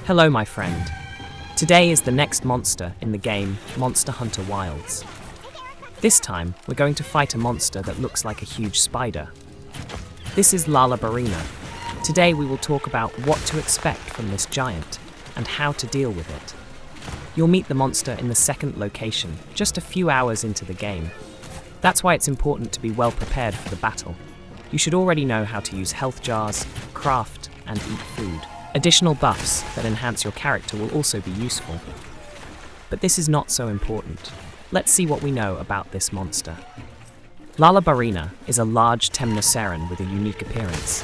Hello, my friend. Today is the next monster in the game Monster Hunter Wilds. This time, we're going to fight a monster that looks like a huge spider. This is Lala Barina. Today we will talk about what to expect from this giant and how to deal with it. You'll meet the monster in the second location, just a few hours into the game. That's why it's important to be well prepared for the battle. You should already know how to use health jars, craft, and eat food. Additional buffs that enhance your character will also be useful. But this is not so important. Let's see what we know about this monster. Lala Barina is a large Temnoceran with a unique appearance.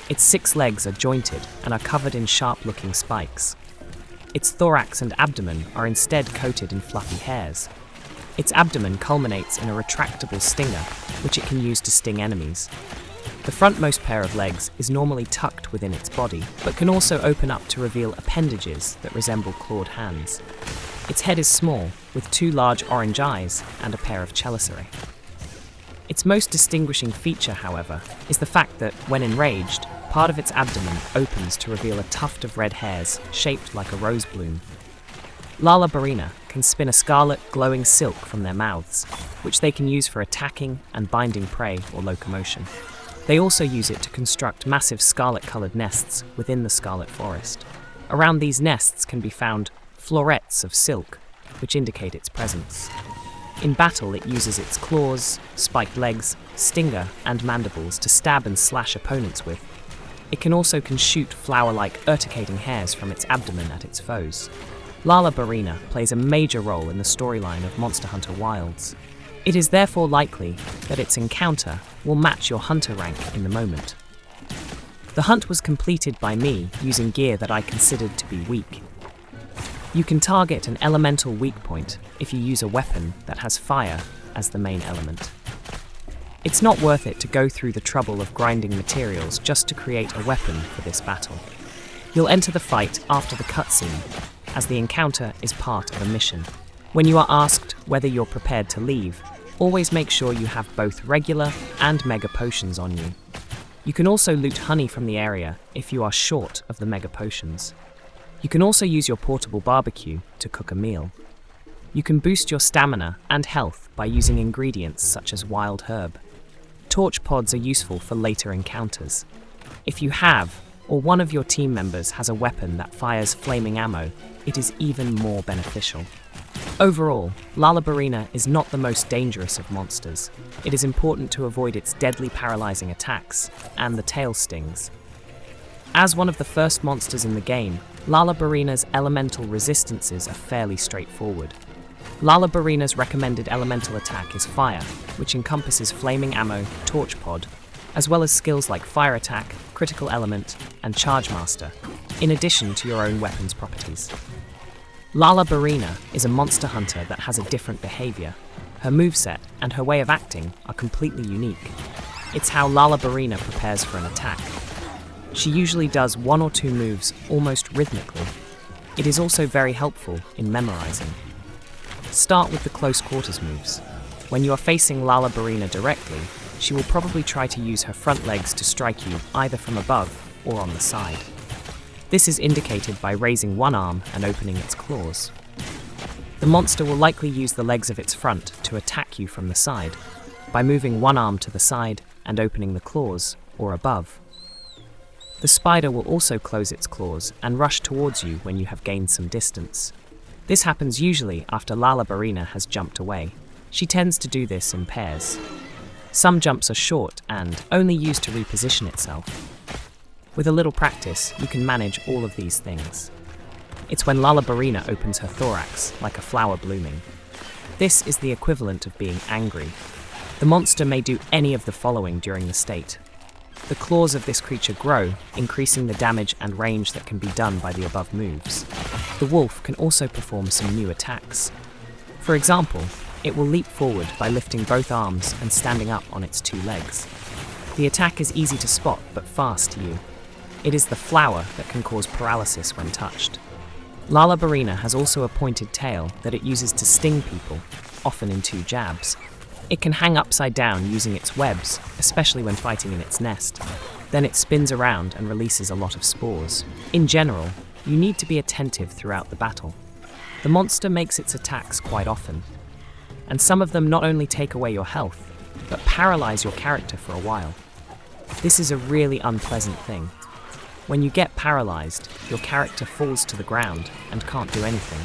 Its 6 legs are jointed and are covered in sharp-looking spikes. Its thorax and abdomen are instead coated in fluffy hairs. Its abdomen culminates in a retractable stinger, which it can use to sting enemies. The frontmost pair of legs is normally tucked within its body, but can also open up to reveal appendages that resemble clawed hands. Its head is small, with 2 large orange eyes and a pair of chelicerae. Its most distinguishing feature, however, is the fact that, when enraged, part of its abdomen opens to reveal a tuft of red hairs shaped like a rose bloom. Lala Barina can spin a scarlet, glowing silk from their mouths, which they can use for attacking and binding prey or locomotion. They also use it to construct massive scarlet-coloured nests within the scarlet forest. Around these nests can be found florets of silk, which indicate its presence. In battle, it uses its claws, spiked legs, stinger, and mandibles to stab and slash opponents with. It can also shoot flower-like urticating hairs from its abdomen at its foes. Lala Barina plays a major role in the storyline of Monster Hunter Wilds. It is therefore likely that its encounter will match your hunter rank in the moment. The hunt was completed by me using gear that I considered to be weak. You can target an elemental weak point if you use a weapon that has fire as the main element. It's not worth it to go through the trouble of grinding materials just to create a weapon for this battle. You'll enter the fight after the cutscene, as the encounter is part of a mission. When you are asked whether you're prepared to leave, always make sure you have both regular and mega potions on you. You can also loot honey from the area if you are short of the mega potions. You can also use your portable barbecue to cook a meal. You can boost your stamina and health by using ingredients such as wild herb. Torch pods are useful for later encounters. If you have, or one of your team members has a weapon that fires flaming ammo, it is even more beneficial. Overall, Lala Barina is not the most dangerous of monsters. It is important to avoid its deadly paralyzing attacks and the tail stings. As one of the first monsters in the game, Lala Barina's elemental resistances are fairly straightforward. Lala Barina's recommended elemental attack is fire, which encompasses flaming ammo, torch pod, as well as skills like fire attack, critical element, and charge master, in addition to your own weapons properties. Lala Barina is a monster hunter that has a different behavior. Her moveset and her way of acting are completely unique. It's how Lala Barina prepares for an attack. She usually does 1 or 2 moves almost rhythmically. It is also very helpful in memorizing. Start with the close quarters moves. When you are facing Lala Barina directly, she will probably try to use her front legs to strike you either from above or on the side. This is indicated by raising one arm and opening its claws. The monster will likely use the legs of its front to attack you from the side, by moving one arm to the side and opening the claws, or above. The spider will also close its claws and rush towards you when you have gained some distance. This happens usually after Lala Barina has jumped away. She tends to do this in pairs. Some jumps are short and only used to reposition itself. With a little practice, you can manage all of these things. It's when Lala Barina opens her thorax, like a flower blooming. This is the equivalent of being angry. The monster may do any of the following during the state. The claws of this creature grow, increasing the damage and range that can be done by the above moves. The wolf can also perform some new attacks. For example, it will leap forward by lifting both arms and standing up on its 2 legs. The attack is easy to spot but fast to you. It is the flower that can cause paralysis when touched. Lala Barina has also a pointed tail that it uses to sting people, often in 2 jabs. It can hang upside down using its webs, especially when fighting in its nest. Then it spins around and releases a lot of spores. In general, you need to be attentive throughout the battle. The monster makes its attacks quite often, and some of them not only take away your health, but paralyze your character for a while. This is a really unpleasant thing. When you get paralyzed, your character falls to the ground and can't do anything.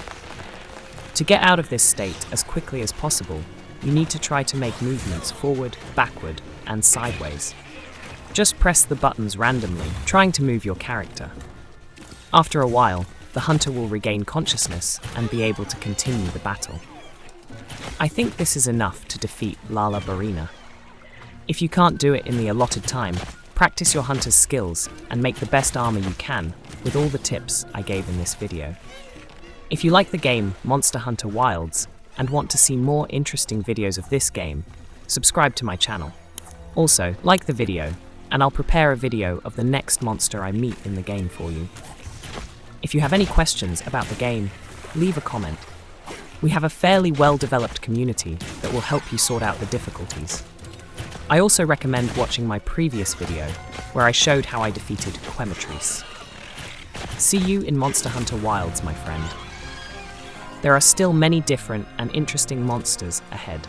To get out of this state as quickly as possible, you need to try to make movements forward, backward, and sideways. Just press the buttons randomly, trying to move your character. After a while, the hunter will regain consciousness and be able to continue the battle. I think this is enough to defeat Lala Barina. If you can't do it in the allotted time, practice your hunter's skills and make the best armor you can with all the tips I gave in this video. If you like the game Monster Hunter Wilds and want to see more interesting videos of this game, subscribe to my channel. Also, like the video, and I'll prepare a video of the next monster I meet in the game for you. If you have any questions about the game, leave a comment. We have a fairly well-developed community that will help you sort out the difficulties. I also recommend watching my previous video, where I showed how I defeated Temnoceran. See you in Monster Hunter Wilds, my friend. There are still many different and interesting monsters ahead.